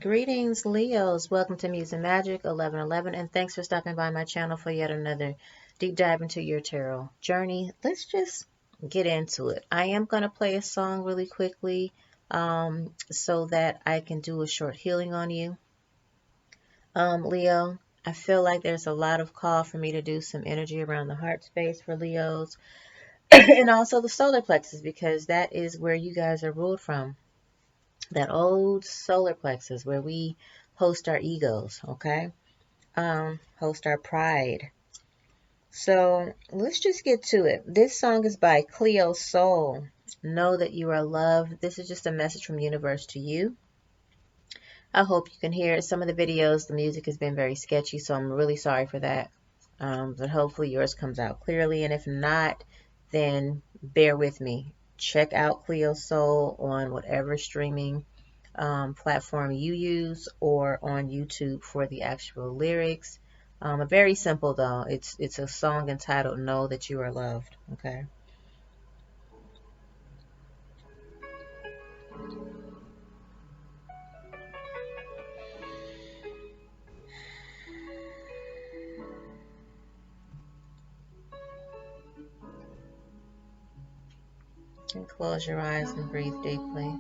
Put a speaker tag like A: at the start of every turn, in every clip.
A: Greetings, Leos. Welcome to Muse and Magic 1111, and thanks for stopping by my channel for yet another deep dive into your tarot journey. Let's just get into it. I am going to play a song really quickly so that I can do a short healing on you. Leo, I feel like there's a lot of call for me to do some energy around the heart space for Leos and also the solar plexus because that is where you guys are ruled from. That old solar plexus where we host our egos, okay? Host our pride. So let's just get to it. This song is by Cleo Soul. Know that you are loved. This is just a message from universe to you. I hope you can hear it. Some of the videos, the music has been very sketchy, so I'm really sorry for that. But hopefully yours comes out clearly. And if not, then bear with me. Check out Cleo Soul on whatever streaming platform you use or on YouTube for the actual lyrics. Very simple though. It's a song entitled "Know That You Are Loved." Okay. And close your eyes and breathe deeply.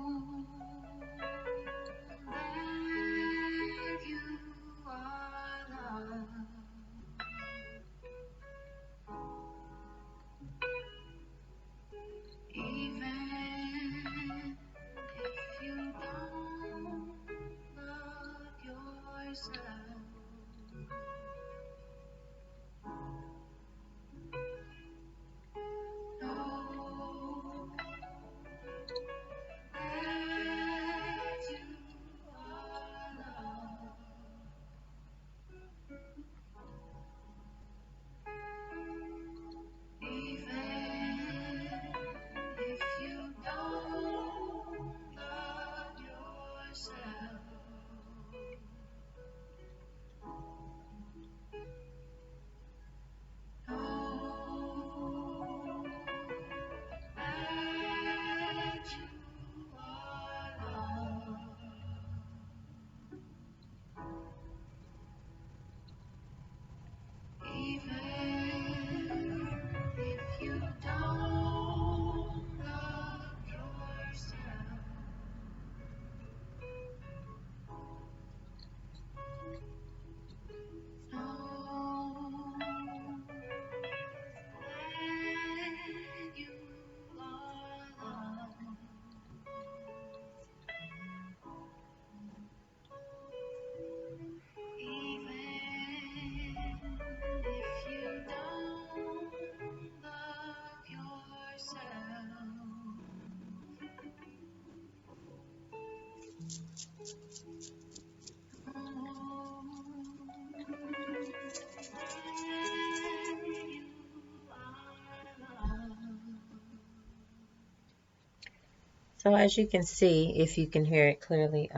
A: So as you can see, if you can hear it clearly,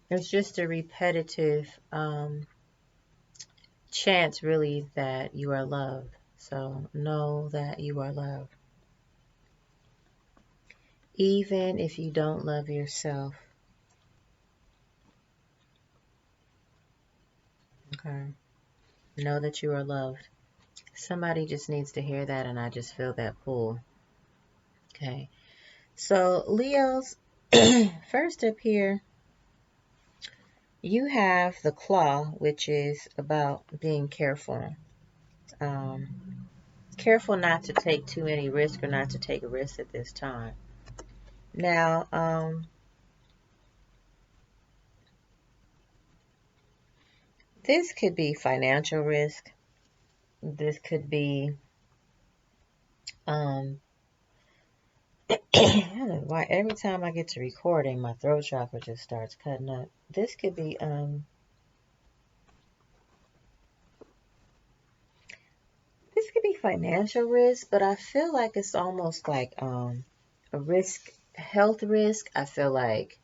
A: it's just a repetitive chant really that you are loved. So know that you are loved. Even if you don't love yourself. Okay. Know that you are loved. Somebody just needs to hear that, and I just feel that pull. Okay. So Leos, first up here, you have the claw, which is about being careful. Careful not to take too many risks or not to take risks at this time. Now, this could be financial risk. This could be, I don't know why every time I get to recording, my throat chakra just starts cutting up. This could be, financial risk, but I feel like it's almost like a risk, health risk. I feel like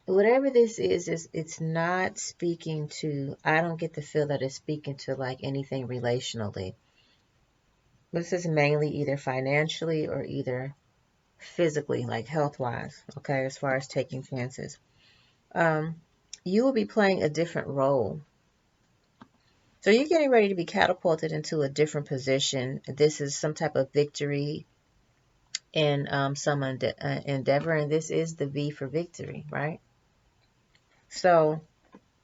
A: whatever this is it's not speaking to, I don't get the feel that it's speaking to like anything relationally. This is mainly either financially or either physically, like health-wise, okay, as far as taking chances. Um, you will be playing a different role. So you're getting ready to be catapulted into a different position. This is some type of victory in some endeavor, and this is the V for victory, right? So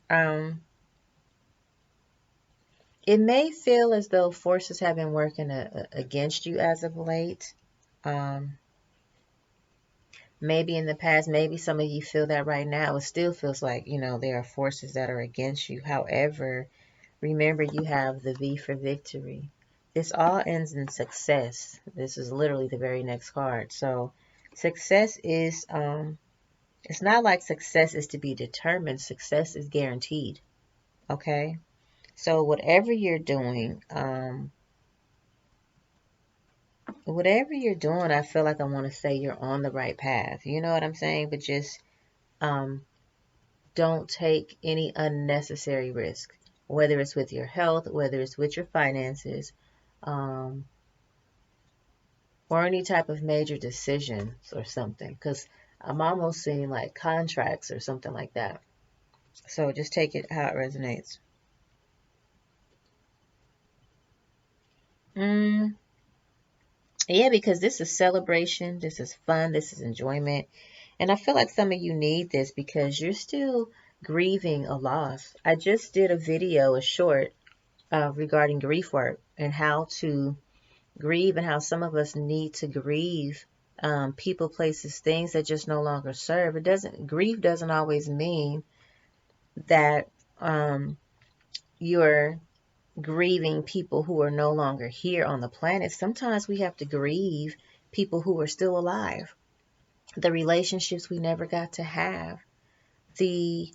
A: um, it may feel as though forces have been working against you as of late. Um, maybe in the past, maybe some of you feel that right now. It still feels like, there are forces that are against you. However, remember you have the V for victory. This all ends in success. This is literally the very next card. So success is, it's not like success is to be determined. Success is guaranteed. Okay. So whatever you're doing, I feel like I want to say you're on the right path. You know what I'm saying? But just um, don't take any unnecessary risk, whether it's with your health, whether it's with your finances, um, or any type of major decisions or something. Because I'm almost seeing like contracts or something like that. So just take it how it resonates. Mm, yeah, because this is celebration, this is fun, this is enjoyment. And I feel like some of you need this because you're still grieving a loss. I just did a video, a short, regarding grief work and how to grieve and how some of us need to grieve people, places, things that just no longer serve. Grief doesn't always mean that you're grieving people who are no longer here on the planet. Sometimes we have to grieve people who are still alive, the relationships we never got to have, the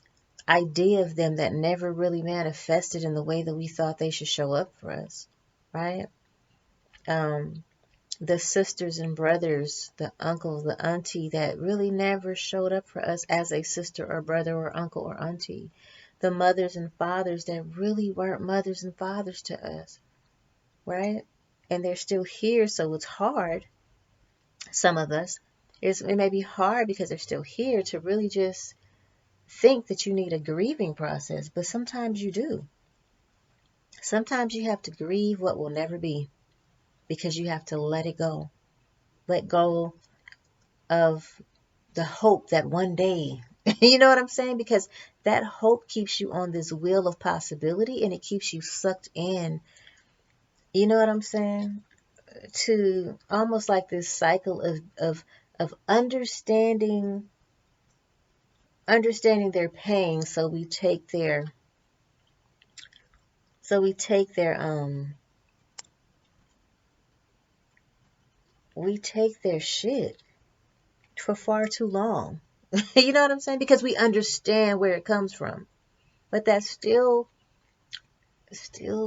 A: idea of them that never really manifested in the way that we thought they should show up for us, right? Um, the sisters and brothers, the uncles, the auntie that really never showed up for us as a sister or brother or uncle or auntie. The mothers and fathers that really weren't mothers and fathers to us, right? And they're still here, so it's hard. Some of us, it may be hard because they're still here to really just think that you need a grieving process, but sometimes you do. Sometimes you have to grieve what will never be because you have to let it go. Let go of the hope that one day, you know what I'm saying? Because that hope keeps you on this wheel of possibility and it keeps you sucked in, you know what I'm saying? To almost like this cycle of understanding their pain, so we take their shit for far too long. You know what I'm saying? Because we understand where it comes from. But that's still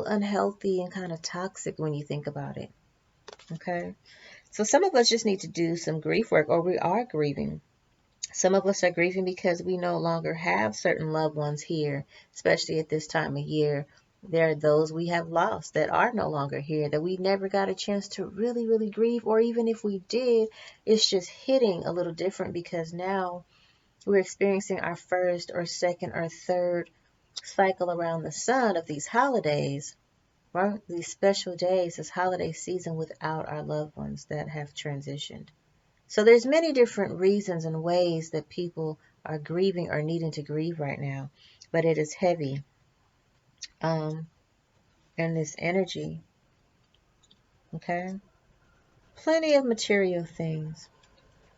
A: unhealthy and kind of toxic when you think about it. Okay? So some of us just need to do some grief work, or we are grieving. Some of us are grieving because we no longer have certain loved ones here, especially at this time of year. There are those we have lost that are no longer here, that we never got a chance to really, really grieve, or even if we did, it's just hitting a little different because now we're experiencing our first or second or third cycle around the sun of these holidays, right? These special days, this holiday season without our loved ones that have transitioned. So there's many different reasons and ways that people are grieving or needing to grieve right now, but it is heavy. And this energy, okay? Plenty of material things.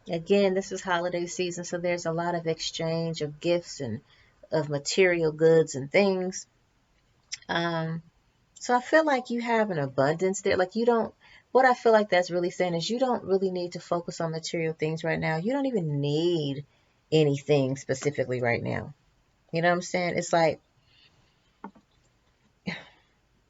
A: Again, this is holiday season, so there's a lot of exchange of gifts and of material goods and things. Um, so I feel like you have an abundance there. Like you don't, what I feel like that's really saying is you don't really need to focus on material things right now. You don't even need anything specifically right now. You know what I'm saying? It's like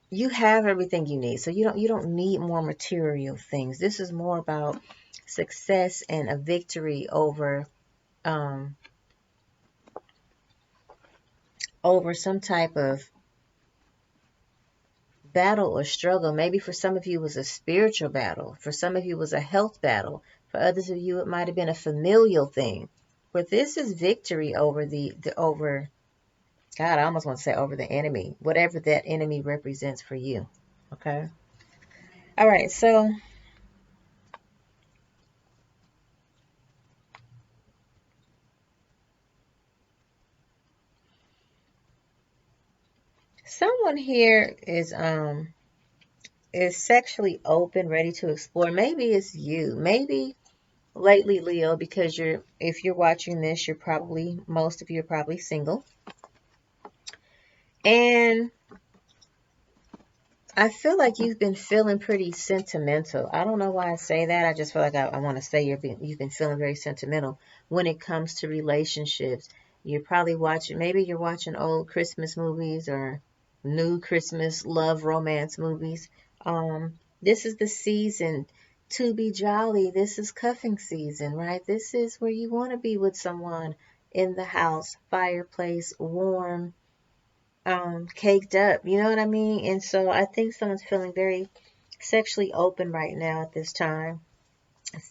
A: you have everything you need. So you don't need more material things. This is more about success and a victory um over some type of battle or struggle. Maybe for some of you it was a spiritual battle. For some of you it was a health battle. For others of you, it might have been a familial thing. But this is victory over over God, I almost want to say over the enemy, whatever that enemy represents for you. Okay. All right. So someone here is sexually open, ready to explore. Maybe it's you. Maybe lately, Leo, because if you're watching this, most of you are probably single. And I feel like you've been feeling pretty sentimental. I don't know why I say that. I just feel like I want to say you've been feeling very sentimental when it comes to relationships. You're probably maybe you're watching old Christmas movies or new Christmas love romance movies. This is the season to be jolly. This is cuffing season, right? This is where you want to be with someone in the house, fireplace, warm, caked up, you know what I mean? And so I think someone's feeling very sexually open right now at this time,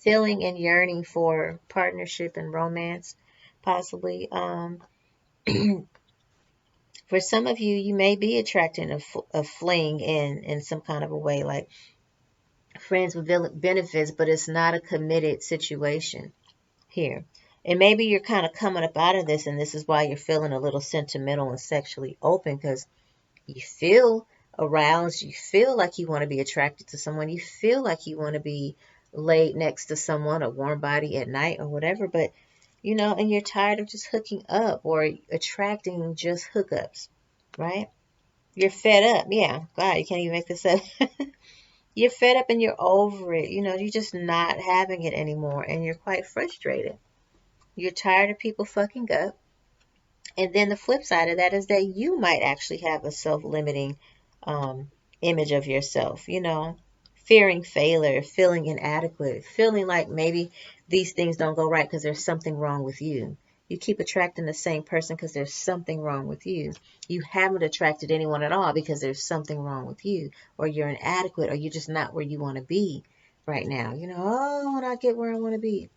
A: feeling and yearning for partnership and romance, possibly. For some of you, you may be attracting a fling in some kind of a way, like friends with benefits, but it's not a committed situation here. And maybe you're kind of coming up out of this, and this is why you're feeling a little sentimental and sexually open, because you feel aroused, you feel like you want to be attracted to someone, you feel like you want to be laid next to someone, a warm body at night or whatever, but and you're tired of just hooking up or attracting just hookups, right? You're fed up. Yeah, God, you can't even make this up. You're fed up and you're over it. You're just not having it anymore and you're quite frustrated. You're tired of people fucking up. And then the flip side of that is that you might actually have a self-limiting image of yourself, fearing failure, feeling inadequate, feeling like maybe these things don't go right because there's something wrong with you. You keep attracting the same person because there's something wrong with you. You haven't attracted anyone at all because there's something wrong with you, or you're inadequate, or you're just not where you want to be right now. Oh, when I get where I want to be.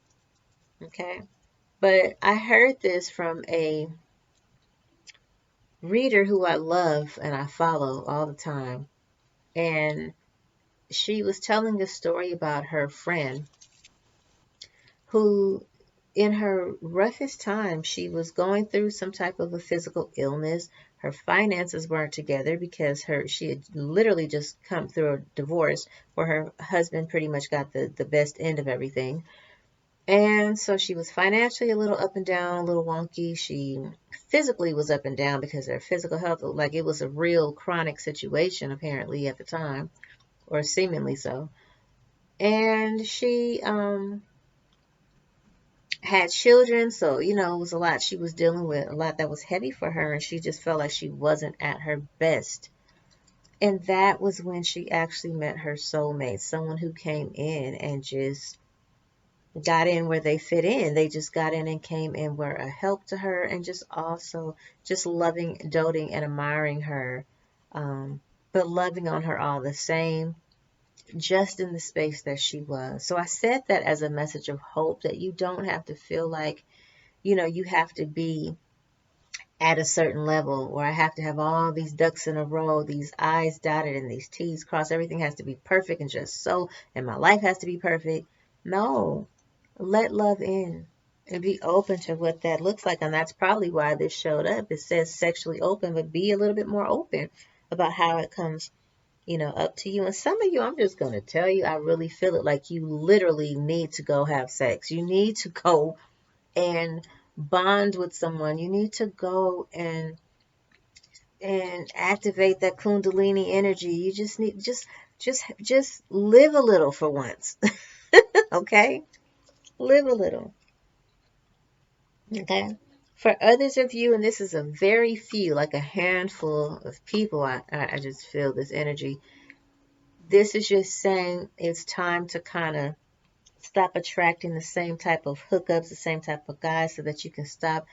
A: Okay. But I heard this from a reader who I love and I follow all the time. And she was telling a story about her friend who, in her roughest time, she was going through some type of a physical illness. Her finances weren't together because she had literally just come through a divorce where her husband pretty much got the best end of everything. And so she was financially a little up and down, a little wonky. She physically was up and down because her physical health, like it was a real chronic situation apparently at the time, or seemingly so. And she had children, so it was a lot she was dealing with, a lot that was heavy for her, and she just felt like she wasn't at her best. And that was when she actually met her soulmate, someone who came in and just got in where they fit in. They just got in and came in, were a help to her, and just also just loving, doting, and admiring her, but loving on her all the same, just in the space that she was. So I said that as a message of hope, that you don't have to feel like, you have to be at a certain level, or I have to have all these ducks in a row, these I's dotted and these T's crossed. Everything has to be perfect and just so, and my life has to be perfect. No, let love in and be open to what that looks like. And that's probably why this showed up. It says sexually open, but be a little bit more open about how it comes, up to you. And some of you, I'm just going to tell you, I really feel it like you literally need to go have sex. You need to go and bond with someone. You need to go and activate that kundalini energy. You just need just live a little for once. Okay? Live a little. Okay? For others of you, and this is a very few, like a handful of people, I just feel this energy. This is just saying it's time to kind of stop attracting the same type of hookups, the same type of guys, so that you can stop,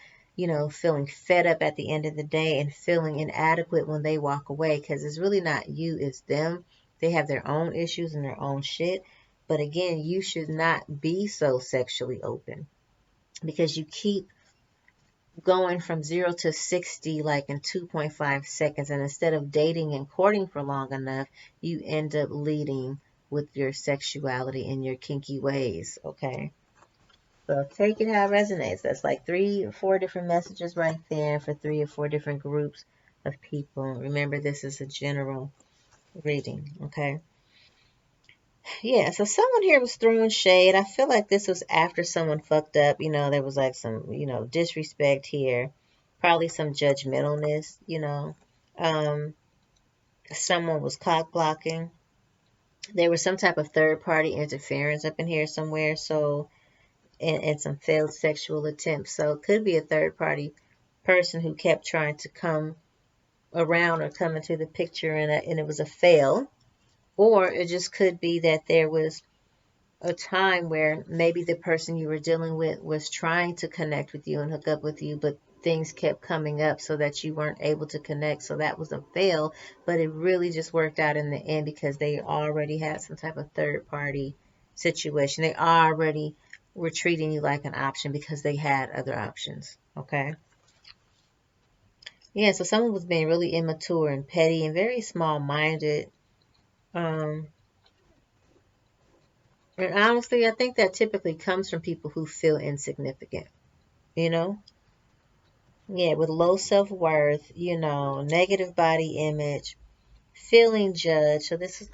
A: feeling fed up at the end of the day and feeling inadequate when they walk away, because it's really not you, it's them. They have their own issues and their own shit, But again, you should not be so sexually open because you keep going from 0 to 60 like in 2.5 seconds. And instead of dating and courting for long enough, you end up leading with your sexuality and your kinky ways. Okay. So take it how it resonates. That's like 3 or 4 different messages right there for 3 or 4 different groups of people. Remember, this is a general reading. Okay. Yeah, so someone here was throwing shade. I feel like this was after someone fucked up. There was like some, disrespect here. Probably some judgmentalness, Someone was cock blocking. There was some type of third party interference up in here somewhere. So, and some failed sexual attempts. So it could be a third party person who kept trying to come around or come into the picture and it was a fail. Or it just could be that there was a time where maybe the person you were dealing with was trying to connect with you and hook up with you, but things kept coming up so that you weren't able to connect. So that was a fail, but it really just worked out in the end because they already had some type of third party situation. They already were treating you like an option because they had other options. Okay. Yeah, so someone was being really immature and petty and very small minded. Um, And honestly, I think that typically comes from people who feel insignificant, you know? Yeah, with low self-worth, negative body image, feeling judged. So this is,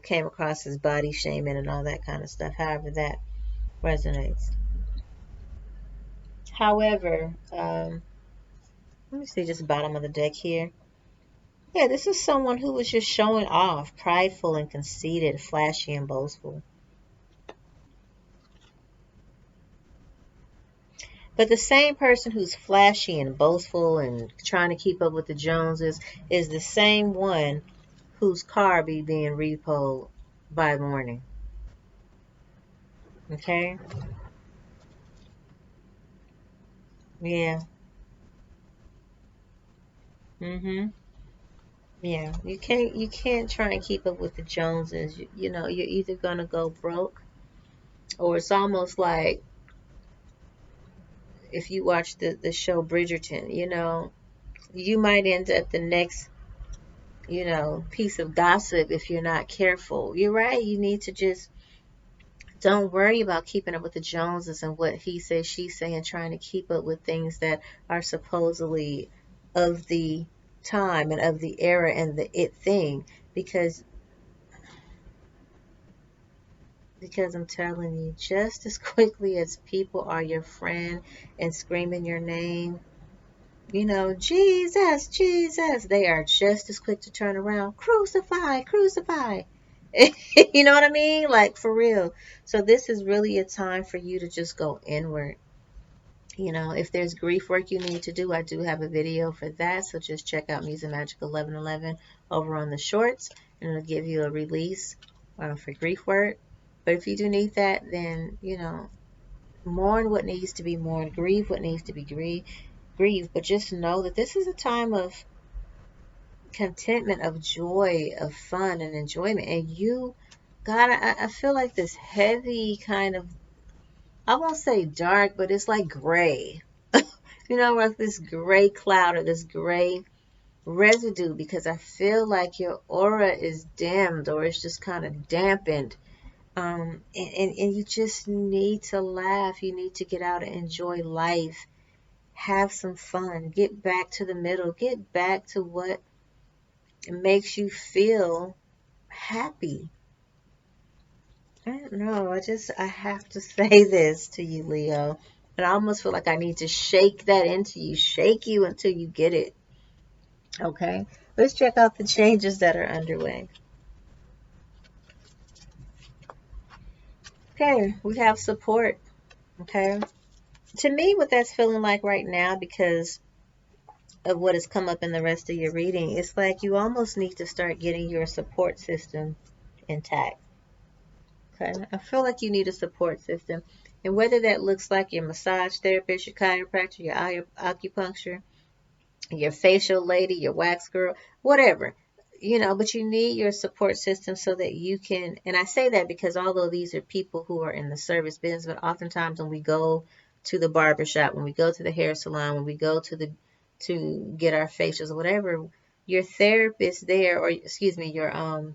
A: came across as body shaming and all that kind of stuff, however that resonates. However, let me see just bottom of the deck here. Yeah, this is someone who was just showing off, prideful and conceited, flashy and boastful. But the same person who's flashy and boastful and trying to keep up with the Joneses is the same one whose car be being repoed by morning. Okay? Yeah. Mhm. Yeah. You can't try and keep up with the Joneses. You're either gonna go broke or it's almost like if you watch the show Bridgerton, you might end up the next piece of gossip if you're not careful. You're right. You need to just don't worry about keeping up with the Joneses and what he says, she say, and trying to keep up with things that are supposedly of the time and of the era and the it thing. Because I'm telling you, just as quickly as people are your friend and screaming your name, Jesus, Jesus, they are just as quick to turn around, crucify, crucify. You know what I mean? Like for real. So this is really a time for you to just go inward. If there's grief work you need to do, I do have a video for that. So just check out Muse and Magic 1111 over on the shorts, and it'll give you a release for grief work. But if you do need that, then mourn what needs to be mourned, grieve what needs to be grieved. But just know that this is a time of contentment, of joy, of fun and enjoyment. And God, I feel like this heavy kind of, I won't say dark, but it's like gray. Like this gray cloud or this gray residue because I feel like your aura is dimmed or it's just kind of dampened. And you just need to laugh. You need to get out and enjoy life. Have some fun. Get back to the middle. Get back to what makes you feel happy. I don't know. I have to say this to you, Leo. And I almost feel like I need to shake that into you, shake you until you get it. Okay? Let's check out the changes that are underway. Okay, we have support. Okay? To me, what that's feeling like right now, because of what has come up in the rest of your reading, it's like you almost need to start getting your support system intact. Okay, I feel like you need a support system. And whether that looks like your massage therapist, your chiropractor, your acupuncture, your facial lady, your wax girl, whatever. you know, but you need your support system so that you can, and I say that because although these are people who are in the service business, but oftentimes when we go to the barber shop, when we go to the hair salon, when we go to get our facials or whatever, your therapist there, or excuse me, your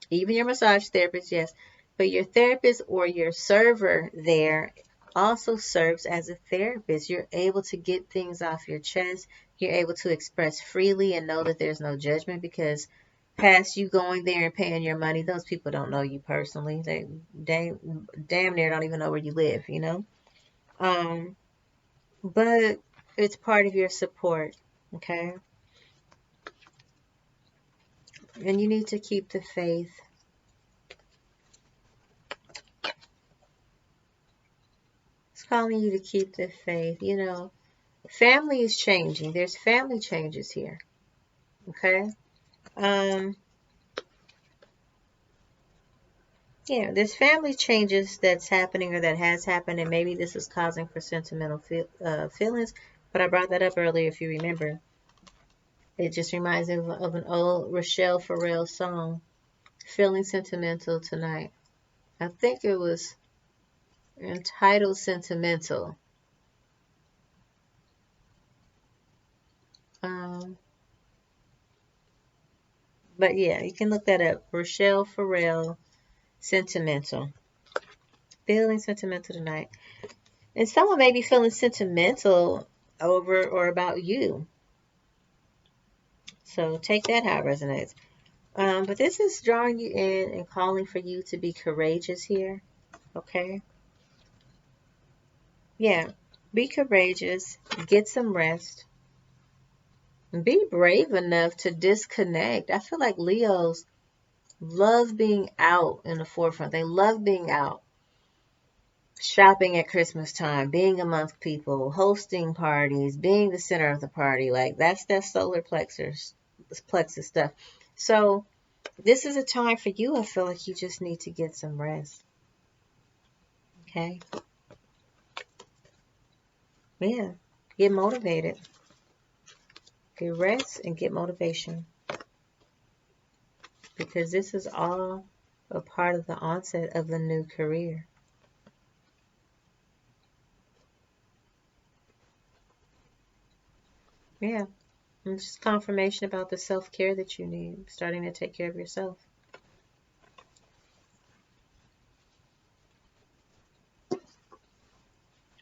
A: even your massage therapist, yes, but your therapist or your server there also serves as a therapist. You're able to get things off your chest. You're able to express freely and know that there's no judgment, because past you going there and paying your money, those people don't know you personally. They damn near don't even know where you live, you know? Um, but it's part of your support, okay? And you need to keep the faith. It's calling you to keep the faith, you know. Family is changing. There's family changes here. Okay. Um, yeah, there's family changes that's happening or that has happened, and maybe this is causing for sentimental feelings. But I brought that up earlier, if you remember. It just reminds me of an old Rochelle Farrell song, "Feeling Sentimental Tonight." I think it was entitled "Sentimental." Um, but yeah, you can look that up. Rochelle Farrell, "Sentimental." Feeling sentimental tonight. And someone may be feeling sentimental over or about you. So take that how it resonates. But this is drawing you in and calling for you to be courageous here. Okay? Yeah. Be courageous. Get some rest. Be brave enough to disconnect. I feel like Leos love being out in the forefront. They love being out. Shopping at Christmas time, being amongst people, hosting parties, being the center of the party. Like that's that solar plexus stuff. So this is a time for you. I feel like you just need to get some rest. Okay? Yeah. Get motivated. Get rest and get motivation. Because this is all a part of the onset of the new career. Yeah. And it's just confirmation about the self-care that you need. Starting to take care of yourself.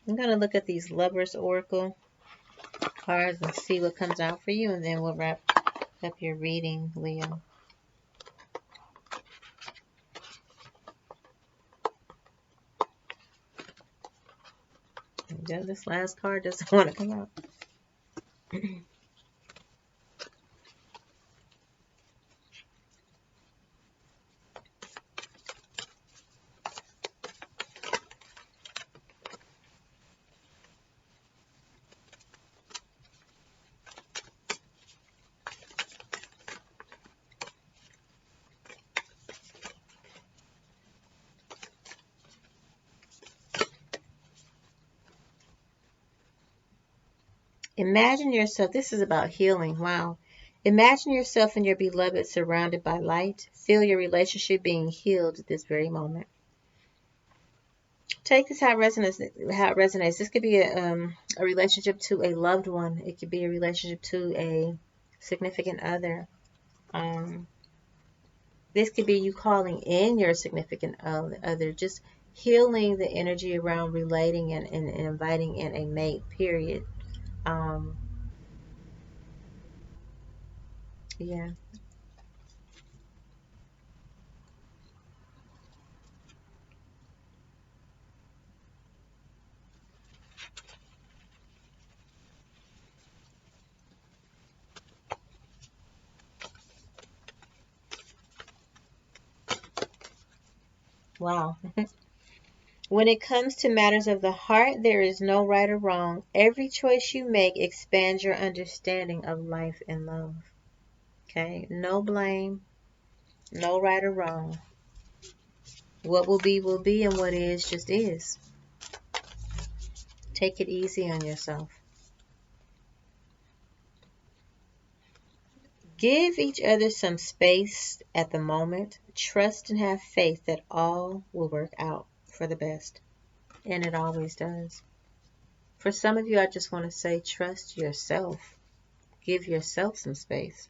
A: I'm going to look at these Lovers Oracle cards and see what comes out for you, and then we'll wrap up your reading, Leo. Yeah, this last card doesn't want to come out. Imagine yourself, this is about healing, wow. Imagine yourself and your beloved surrounded by light. Feel your relationship being healed at this very moment. Take this how it resonates. This could be a relationship to a loved one. It could be a relationship to a significant other. Um, this could be you calling in your significant other, just healing the energy around relating and inviting in a mate, period. Um, yeah. Wow. When it comes to matters of the heart, there is no right or wrong. Every choice you make expands your understanding of life and love. Okay? No blame, no right or wrong. What will be, and what is just is. Take it easy on yourself. Give each other some space at the moment. Trust and have faith that all will work out for the best. And it always does. For some of you, I just want to say, trust yourself. Give yourself some space.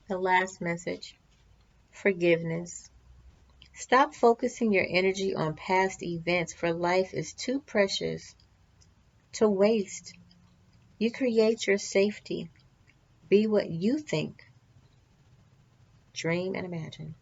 A: The last message, forgiveness. Stop focusing your energy on past events, for life is too precious to waste. You create your safety. Be what you think. Dream and imagine.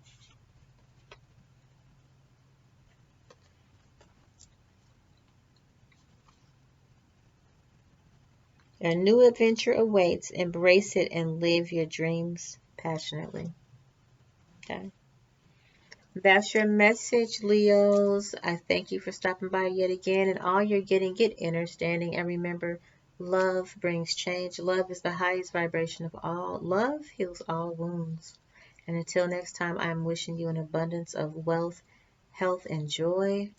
A: A new adventure awaits. Embrace it and live your dreams passionately. Okay. That's your message, Leos. I thank you for stopping by yet again. And all you're getting, get understanding. And remember, love brings change. Love is the highest vibration of all. Love heals all wounds. And until next time, I'm wishing you an abundance of wealth, health, and joy,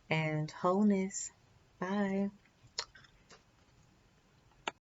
A: and wholeness. Bye.